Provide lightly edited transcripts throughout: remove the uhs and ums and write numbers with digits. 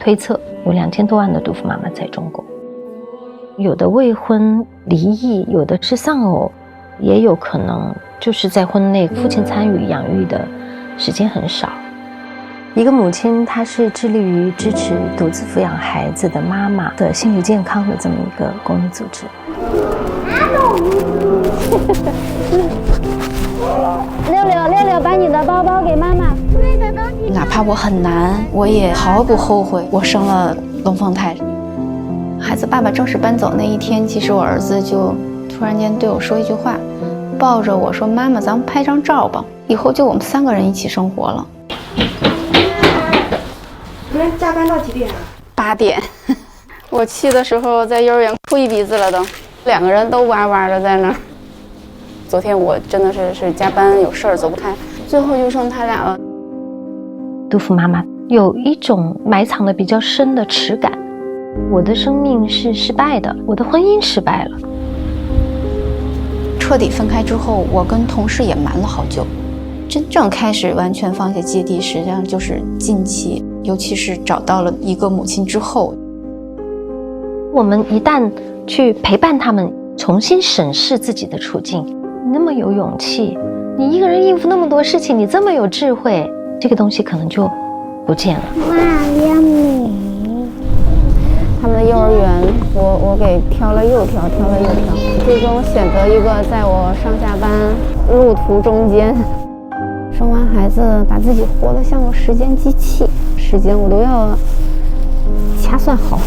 推测有2000多万的毒妇妈妈在中国，有的未婚离异，有的是丧偶，也有可能就是在婚内父亲参与养育的时间很少。一个母亲，她是致力于支持独自抚养孩子的妈妈的心理健康的这么一个公益组织。六六，把你的包包给妈妈。哪怕我很难，我也毫不后悔我生了龙凤胎。孩子爸爸正式搬走那一天，其实我儿子就突然间对我说一句话，抱着我说：“妈妈，咱们拍张照吧，以后就我们3个人一起生活了。”昨天加班到几点啊？8点。我去的时候在幼儿园哭一鼻子了都，2个人都哇哇的在那儿。昨天我真的是加班有事儿走不开，最后就剩他俩了。毒妇妈妈有一种埋藏的比较深的耻感，我的生命是失败的，我的婚姻失败了。彻底分开之后，我跟同事也瞒了好久。真正开始完全放下芥蒂，实际上就是近期，尤其是找到了一个母亲之后。我们一旦去陪伴他们，重新审视自己的处境，你那么有勇气，你一个人应付那么多事情，你这么有智慧，这个东西可能就不见了。哇，要美！他们的幼儿园，我给挑了又挑，挑了又挑，最终选择一个在我上下班路途中间。生完孩子，把自己活得像个时间机器，时间我都要掐算好。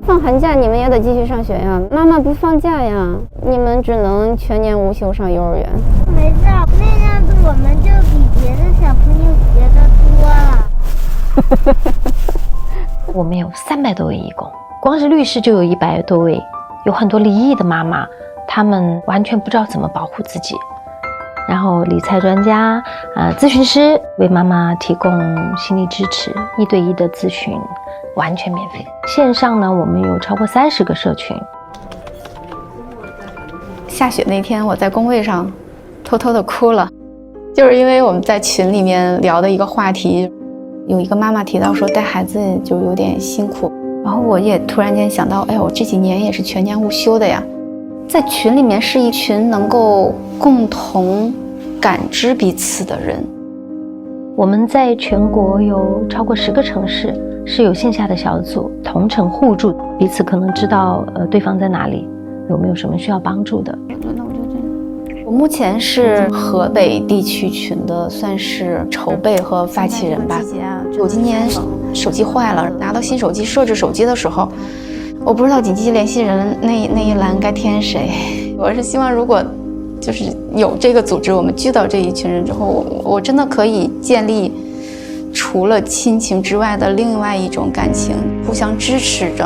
放寒假你们也得继续上学呀，妈妈不放假呀，你们只能全年无休上幼儿园。没事，那样子我们就比别的小朋友学得多了。我们有300多位义工，光是律师就有100多位，有很多离异的妈妈，她们完全不知道怎么保护自己。然后理财专家、咨询师为妈妈提供心理支持，1对1的咨询，完全免费。线上呢，我们有超过30个社群。下雪那天，我在工位上偷偷的哭了，就是因为我们在群里面聊的一个话题，有一个妈妈提到说带孩子就有点辛苦，然后我也突然间想到，哎，我这几年也是全年无休的呀。在群里面是一群能够共同感知彼此的人。我们在全国有超过10个城市是有线下的小组，同城互助，彼此可能知道对方在哪里，有没有什么需要帮助的。我目前是河北地区群的，算是筹备和发起人吧。我今年手机坏了，拿到新手机设置手机的时候，我不知道紧急联系人那一栏该填谁。我是希望如果就是有这个组织，我们聚到这一群人之后，我真的可以建立除了亲情之外的另外一种感情，互相支持着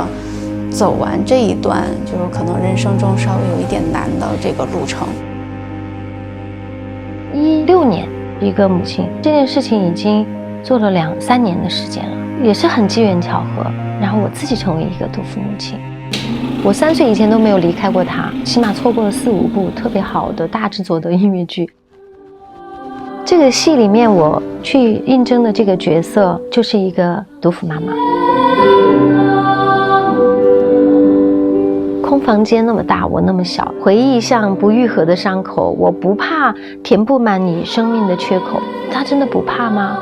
走完这一段就是可能人生中稍微有一点难的这个路程。16年一个母亲，这件事情已经做了2、3年的时间了，也是很机缘巧合，然后我自己成为一个毒妇母亲。我3岁以前都没有离开过她，起码错过了4、5部特别好的大制作的音乐剧。这个戏里面我去应征的这个角色就是一个毒妇妈妈。空房间那么大，我那么小，回忆像不愈合的伤口，我不怕填不满你生命的缺口。他真的不怕吗？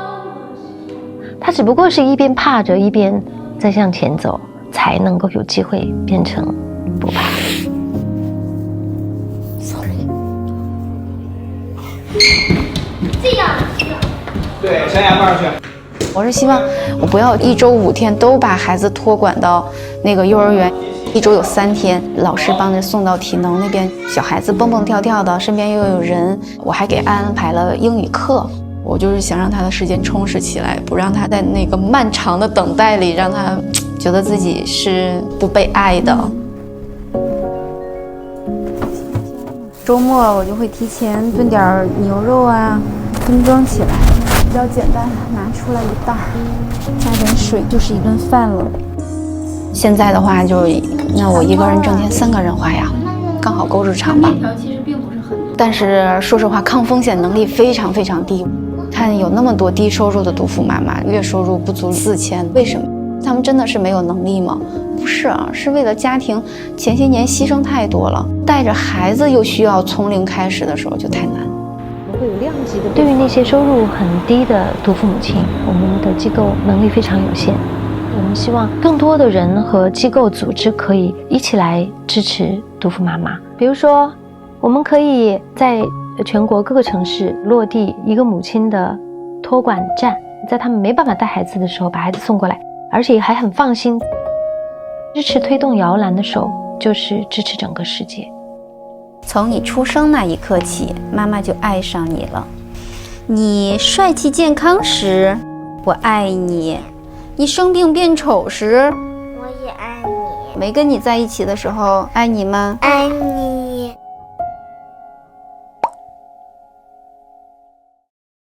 他只不过是一边怕着一边在向前走，才能够有机会变成不怕。这样。对，想想办法去。我是希望我不要1周5天都把孩子托管到那个幼儿园，1周有3天，老师帮着送到体能那边，小孩子蹦蹦跳跳的，身边又有人，我还给安排了英语课。我就是想让他的时间充实起来，不让他在那个漫长的等待里，让他觉得自己是不被爱的。周末我就会提前炖点牛肉啊，分装起来，比较简单，拿出来一袋，加点水就是一顿饭了。现在的话就是那我一个人挣钱3个人花呀，刚好够日常吧。其实并不是很多，但是说实话，抗风险能力非常非常低。看有那么多低收入的毒妇妈妈，月收入不足4000，为什么？他们真的是没有能力吗？不是啊，是为了家庭前些年牺牲太多了，带着孩子又需要从零开始的时候就太难。会有量级的。对于那些收入很低的独父母亲，我们的机构能力非常有限。我们希望更多的人和机构组织可以一起来支持独父妈妈。比如说，我们可以在全国各个城市落地一个母亲的托管站，在他们没办法带孩子的时候，把孩子送过来，而且还很放心。支持推动摇篮的手，就是支持整个世界。从你出生那一刻起，妈妈就爱上你了。你帅气健康时，我爱你；你生病变丑时，我也爱你。没跟你在一起的时候，爱你吗？爱你。